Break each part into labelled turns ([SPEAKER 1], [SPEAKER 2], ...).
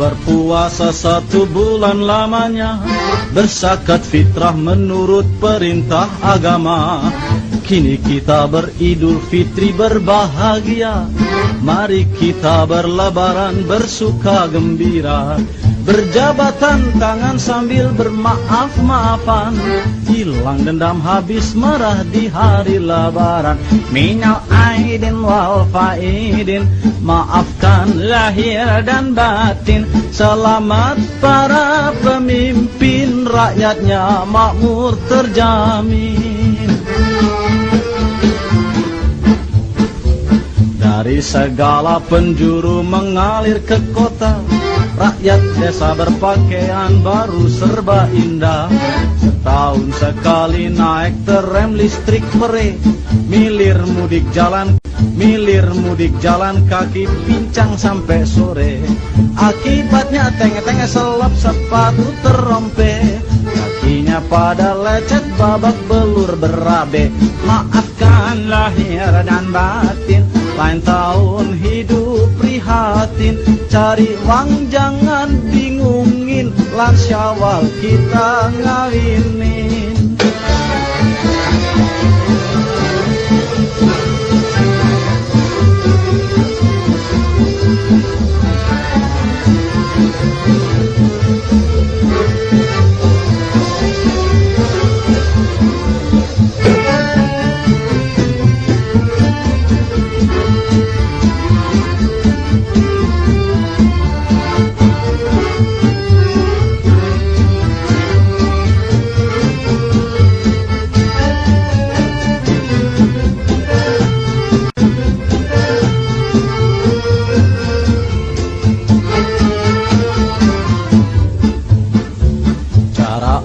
[SPEAKER 1] berpuasa 1 bulan lamanya, berzakat fitrah menurut perintah agama. Kini kita beridul fitri berbahagia, mari kita berlebaran bersuka gembira. Berjabatan tangan sambil bermaaf-maafan, hilang dendam habis marah di hari lebaran. Minal aidin wal faidin, maafkan lahir dan batin. Selamat para pemimpin, rakyatnya makmur terjamin. Dari segala penjuru mengalir ke kota, rakyat desa berpakaian baru serba indah. Setahun sekali naik terem listrik pere, milir mudik jalan kaki pincang sampai sore. Akibatnya tenge-tenge selap sepatu terompe, kakinya pada lecet babak belur berabe. Maafkan lahir dan batin, lain tahun hidup prihatin. Cari uang jangan bingungin, lan Syawal kita ngawinin.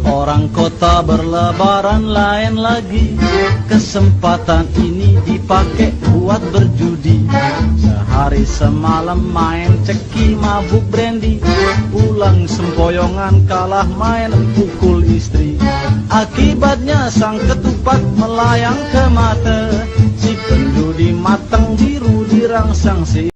[SPEAKER 1] Orang kota berlebaran lain lagi, kesempatan ini dipakai buat berjudi. Sehari semalam main ceki mabuk brandy, pulang sempoyongan kalah main pukul istri. Akibatnya sang ketupat melayang ke mata, si penjudi matang biru dirangsang si